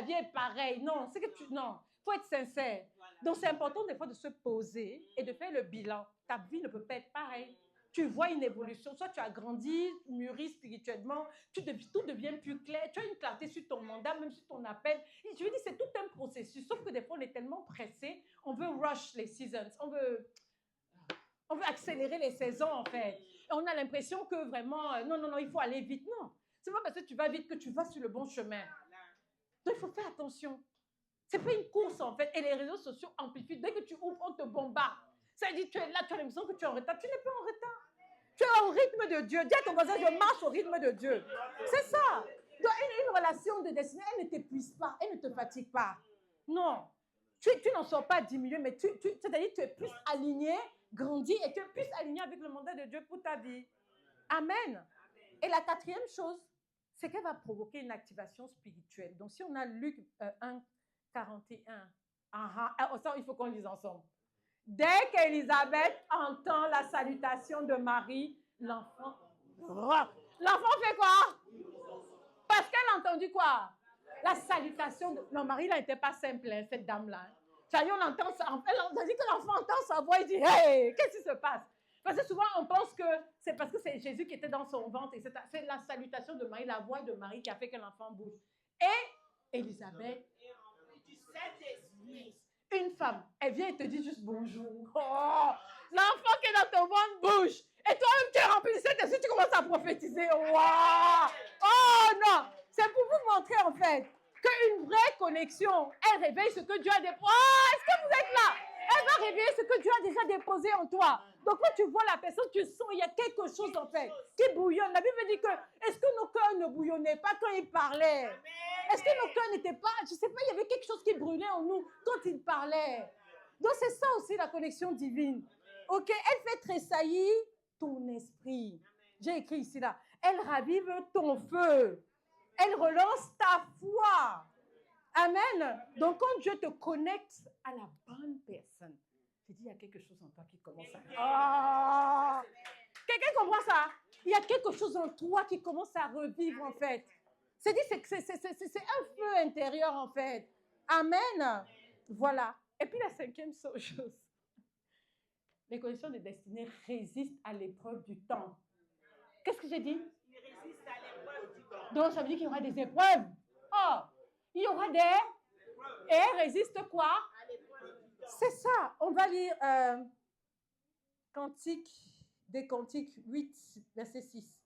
vie est pareille. Non, c'est que non, il faut être sincère. Donc, c'est important des fois de se poser et de faire le bilan. Ta vie ne peut pas être pareille. Tu vois une évolution, soit tu as grandi, mûri spirituellement, tout devient plus clair, tu as une clarté sur ton mandat, même sur ton appel. Et je veux dire, c'est tout un processus, sauf que des fois, on est tellement pressé, on veut rush les seasons, on veut accélérer les saisons, en fait. Et on a l'impression que vraiment, non, il faut aller vite. Non, c'est pas parce que tu vas vite que tu vas sur le bon chemin. Donc, il faut faire attention. C'est pas une course, en fait. Et les réseaux sociaux amplifient. Dès que tu ouvres, on te bombarde. Ça dit, tu es là, tu as l'impression que tu es en retard. Tu n'es pas en retard. Tu es au rythme de Dieu. Dis à ton voisin, je marche au rythme de Dieu. C'est ça. Donc, une relation de destinée, elle ne t'épuise pas, elle ne te fatigue pas. Non. Tu n'en sors pas diminué, mais c'est-à-dire que tu es plus aligné, grandi, et tu es plus aligné avec le mandat de Dieu pour ta vie. Amen. Et la quatrième chose, c'est qu'elle va provoquer une activation spirituelle. Donc, si on a Luc 1, 41, ça, il faut qu'on lise ensemble. Dès qu'Élisabeth entend la salutation de Marie, l'enfant fait quoi? Parce qu'elle a entendu quoi? La salutation de... Non, Marie, là, n'était pas simple, hein, cette dame-là. Ça y est, on entend ça. On a dit que l'enfant entend sa voix, il dit, hey, qu'est-ce qui se passe? Parce que souvent, on pense que c'est parce que c'est Jésus qui était dans son ventre. Et c'est la salutation de Marie, la voix de Marie qui a fait que l'enfant bouge. Et Élisabeth, une femme, elle vient et te dit juste bonjour. Oh, l'enfant qui est dans ton ventre bouge. Et toi-même, tu es rempli de cet esprit, tu commences à prophétiser. Wow. Oh non, c'est pour vous montrer en fait qu'une vraie connexion, elle réveille ce que Dieu a déposé. Oh, est-ce que vous êtes là? Elle va réveiller ce que Dieu a déjà déposé en toi. Donc quand tu vois la personne, tu sens il y a quelque chose en fait qui bouillonne. La Bible dit que est-ce que nos cœurs ne bouillonnaient pas quand il parlait? Est-ce que nos cœurs n'étaient pas, je ne sais pas, il y avait quelque chose qui brûlait en nous quand il parlait. Donc c'est ça aussi la connexion divine. Ok, elle fait tressaillir ton esprit. J'ai écrit ici là. Elle ravive ton feu. Elle relance ta foi. Amen. Donc, quand Dieu te connecte à la bonne personne, je dis, il y a quelque chose en toi qui commence à... Oh! Quelqu'un comprend ça? Il y a quelque chose en toi qui commence à revivre, en fait. C'est un feu intérieur, en fait. Amen. Voilà. Et puis, la cinquième chose. Les conditions de destinée résistent à l'épreuve du temps. Qu'est-ce que j'ai dit? Ils résistent à l'épreuve du temps. Donc, ça veut dire qu'il y aura des épreuves. Oh! Il y aura des... Et elle résiste quoi? C'est ça. On va lire des Cantiques 8, verset 6.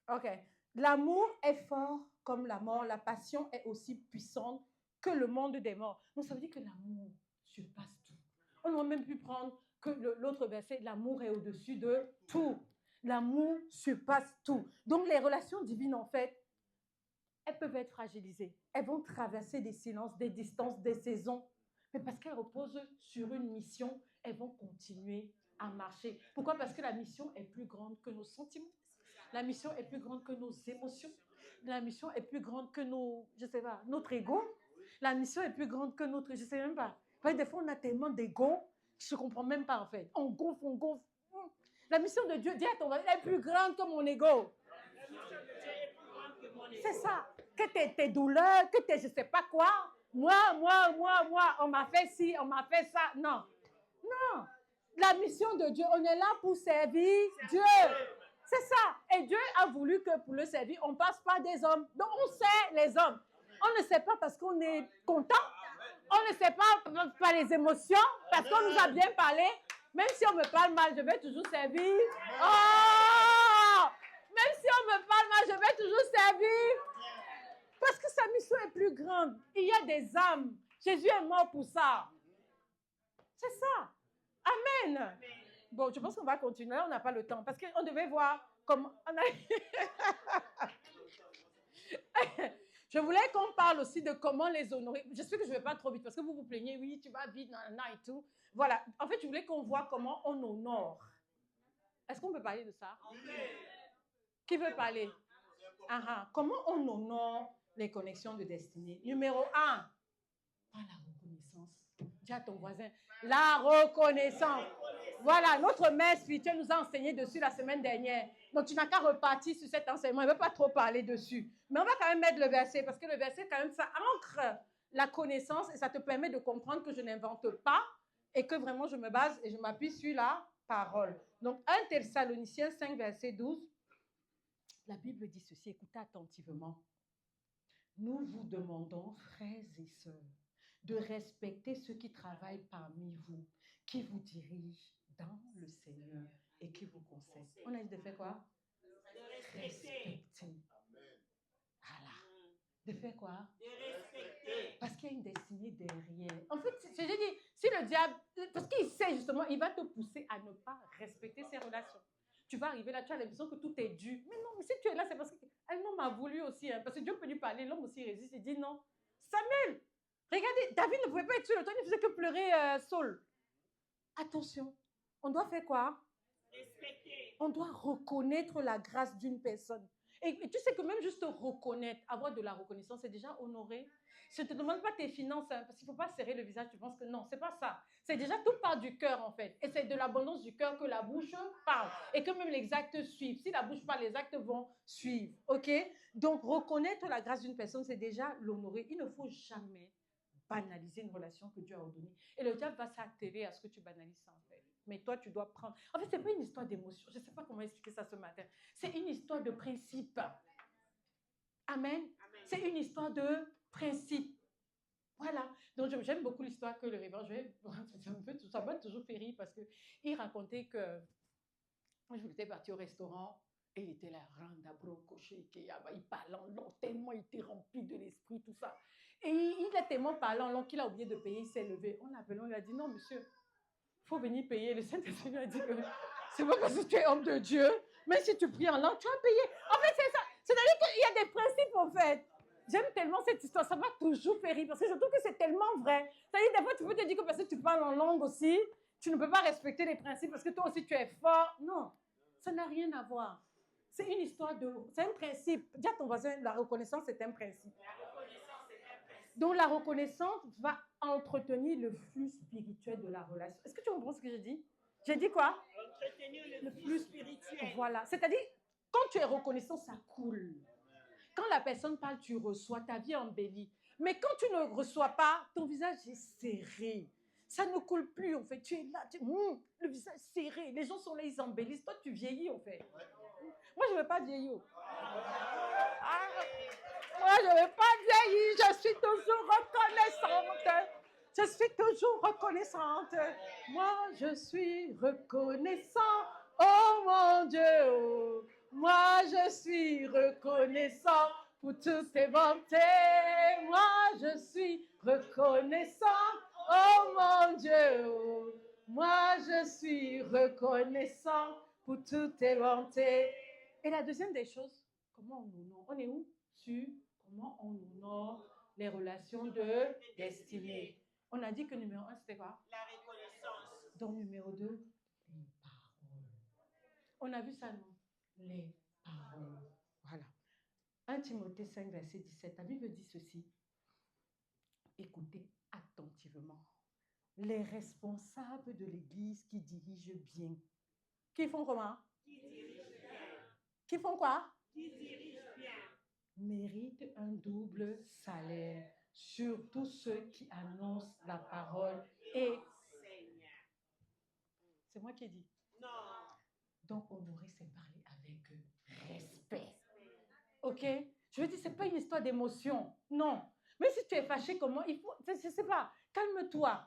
OK. L'amour est fort comme la mort. La passion est aussi puissante que le monde des morts. Donc, ça veut dire que l'amour surpasse tout. On aurait même pu prendre que l'autre verset, l'amour est au-dessus de tout. L'amour surpasse tout. Donc, les relations divines, en fait, elles peuvent être fragilisées. Elles vont traverser des silences, des distances, des saisons. Mais parce qu'elles reposent sur une mission, elles vont continuer à marcher. Pourquoi? Parce que la mission est plus grande que nos sentiments. La mission est plus grande que nos émotions. La mission est plus grande que notre ego. La mission est plus grande que notre, je ne sais même pas. Des fois, on a tellement d'ego, je ne comprends même pas en fait. On gonfle. La mission de Dieu, dis à ton voisin, elle est plus grande que mon ego. C'est ça. Que tes douleurs, que tes je ne sais pas quoi. Moi, on m'a fait ci, on m'a fait ça. Non. La mission de Dieu, on est là pour servir Dieu. C'est ça. Et Dieu a voulu que pour le servir, on passe par des hommes. Donc, on sait les hommes. On ne sait pas parce qu'on est content. On ne sait pas par les émotions, parce qu'on nous a bien parlé. Même si on me parle mal, je vais toujours servir. Oh! Même si on me parle mal, je vais toujours servir. Parce que sa mission est plus grande. Il y a des âmes. Jésus est mort pour ça. C'est ça. Amen. Bon, je pense qu'on va continuer. Là, on n'a pas le temps. Parce qu'on devait voir comment... Je voulais qu'on parle aussi de comment les honorer. J'espère que je ne vais pas trop vite parce que vous vous plaignez, oui, tu vas vite, nanana et tout. Voilà. En fait, je voulais qu'on voit comment on honore. Est-ce qu'on peut parler de ça? Qui veut parler? Comment on honore les connexions de destinée? Numéro 1, par la reconnaissance. Dis à ton voisin, la reconnaissance. Voilà, notre mère spirituelle nous a enseigné dessus la semaine dernière. Donc, tu n'as qu'à repartir sur cet enseignement. Il ne veut pas trop parler dessus. Mais on va quand même mettre le verset, parce que le verset, quand même, ça ancre la connaissance et ça te permet de comprendre que je n'invente pas et que vraiment je me base et je m'appuie sur la parole. Donc, 1 Thessaloniciens 5, verset 12, la Bible dit ceci, écoutez attentivement. Nous vous demandons, frères et sœurs, de respecter ceux qui travaillent parmi vous, qui vous dirigent dans le Seigneur et qui vous conseillent. On a dit de faire quoi? Respecter. Voilà. De faire quoi? De respecter. Parce qu'il y a une destinée derrière. En fait, j'ai dit, si le diable, parce qu'il sait justement, il va te pousser à ne pas respecter ses relations. Tu vas arriver là, tu as l'impression que tout est dû. Mais non, mais si tu es là, c'est parce qu'un homme a voulu aussi. Hein, parce que Dieu peut lui parler, l'homme aussi résiste. Il dit non. Samuel, regardez, David ne pouvait pas être sur le trône, il faisait que pleurer Saul. Attention, on doit faire quoi? Respecter. On doit reconnaître la grâce d'une personne. Et tu sais que même juste reconnaître, avoir de la reconnaissance, c'est déjà honorer. Je ne te demande pas tes finances, hein, parce qu'il ne faut pas serrer le visage, tu penses que non, c'est pas ça. C'est déjà tout part du cœur, en fait. Et c'est de l'abondance du cœur que la bouche parle. Et que même les actes suivent. Si la bouche parle, les actes vont suivre. OK? Donc, reconnaître la grâce d'une personne, c'est déjà l'honorer. Il ne faut jamais banaliser une relation que Dieu a ordonnée. Et le diable va s'atteler à ce que tu banalises ça, en fait. Mais toi, tu dois prendre... En fait, ce n'est pas une histoire d'émotion. Je ne sais pas comment expliquer ça ce matin. C'est une histoire de principe. Amen. C'est une histoire de principe. Voilà. Donc, j'aime beaucoup l'histoire que le révérend Joël, ça m'a toujours fait rire parce qu'il racontait que moi, je étais partie au restaurant et il était là, Randa Brocoché, il parlait en langue tellement, il était rempli de l'esprit, tout ça. Et il est tellement parlant en langue qu'il a oublié de payer, il s'est levé. On l'appelait, on lui a dit, non, monsieur, il faut venir payer. Le Saint-Esprit lui a dit que c'est pas parce que tu es homme de Dieu, mais si tu pries en langue, tu vas payer. En fait, c'est ça. C'est-à-dire qu'il y a des principes, en fait. J'aime tellement cette histoire, ça m'a toujours fait rire parce que je trouve que c'est tellement vrai. C'est-à-dire, des fois, tu peux te dire que parce que tu parles en langue aussi, tu ne peux pas respecter les principes parce que toi aussi tu es fort. Non, ça n'a rien à voir. C'est une histoire de... C'est un principe. Dis à ton voisin, la reconnaissance, c'est un principe. Donc, la reconnaissance va entretenir le flux spirituel de la relation. Est-ce que tu comprends ce que j'ai dit? J'ai dit quoi? Entretenir le flux spirituel. Voilà. C'est-à-dire, quand tu es reconnaissant, ça coule. Quand la personne parle, tu reçois, ta vie embellie. Mais quand tu ne reçois pas, ton visage est serré. Ça ne coule plus, en fait. Tu es là, le visage serré. Les gens sont là, ils embellissent. Toi, tu vieillis, en fait. Moi, je ne veux pas vieillir. Moi, je ne veux pas vieillir. Je suis toujours reconnaissante. Je suis toujours reconnaissante. Moi, je suis reconnaissant. Oh mon Dieu. Oh. Moi, je suis reconnaissant pour toutes tes bontés. Moi, je suis reconnaissant. Oh mon Dieu. Oh. Moi, je suis reconnaissant pour toutes tes bontés. Et la deuxième des choses, comment on honore? On est où? Sur comment on honore les relations de destinée. On a dit que numéro 1, c'était quoi? La reconnaissance. Donc numéro 2, les paroles. On a vu ça, non? Les paroles. Voilà. 1 Timothée 5, verset 17. La Bible dit ceci. Écoutez attentivement. Les responsables de l'Église qui dirigent bien. Qui font comment? Qui dirigent bien. Qui font quoi? Qui dirigent bien. Méritent un double salaire, surtout ceux qui annoncent la parole et c'est moi qui ai dit. Non. Donc, honorer, c'est parler avec respect. OK? Je veux dire, ce n'est pas une histoire d'émotion. Non. Mais si tu es fâché, comment il faut... Je ne sais pas. Calme-toi.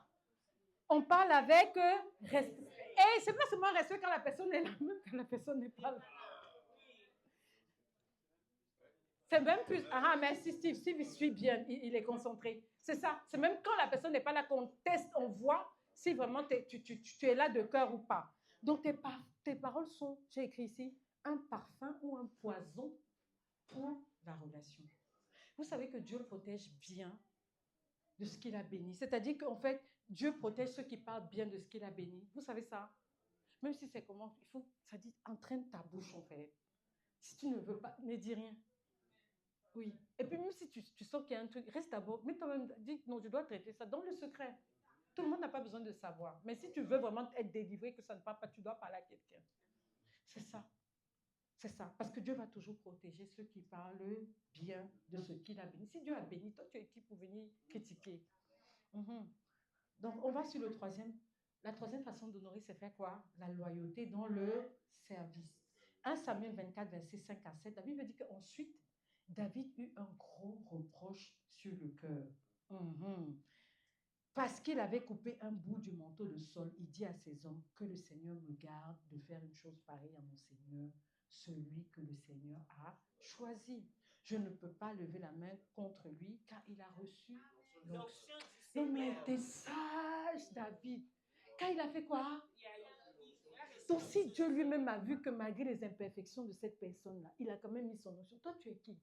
On parle avec respect. Et ce n'est pas seulement respect quand la personne est là, même quand la personne n'est pas là. C'est même plus... Ah, merci Steve. Steve, il suit bien. Il est concentré. C'est ça. C'est même quand la personne n'est pas là qu'on teste, on voit si vraiment tu es là de cœur ou pas. Donc, tes paroles sont, j'ai écrit ici, un parfum ou un poison pour la relation. Vous savez que Dieu protège bien de ce qu'il a béni. C'est-à-dire qu'en fait, Dieu protège ceux qui parlent bien de ce qu'il a béni. Vous savez ça? Même si c'est comment, il faut, ça dit, entraîne ta bouche en fait. Si tu ne veux pas, ne dis rien. Oui. Et puis même si tu sens qu'il y a un truc, reste d'abord, mais toi-même, dis, non, je dois traiter ça dans le secret. Tout le monde n'a pas besoin de savoir. Mais si tu veux vraiment être délivré, que ça ne parle pas, tu dois parler à quelqu'un. C'est ça. C'est ça. Parce que Dieu va toujours protéger ceux qui parlent bien de ce qu'il a béni. Si Dieu a béni, toi, tu es qui pour venir critiquer? Mhm. Donc, on va sur le troisième. La troisième façon d'honorer, c'est faire quoi? La loyauté dans le service. 1 Samuel 24, verset 5 à 7, David veut dire qu'ensuite, David eut un gros reproche sur le cœur. Mhm. Parce qu'il avait coupé un bout du manteau de Saul, il dit à ses hommes, que le Seigneur me garde de faire une chose pareille à mon Seigneur, celui que le Seigneur a choisi. Je ne peux pas lever la main contre lui car il a reçu l'onction. Non, mais t'es sage, David. Quand il a fait quoi? Donc, si Dieu lui-même a vu que malgré les imperfections de cette personne-là, il a quand même mis son onction. Toi, tu es qui?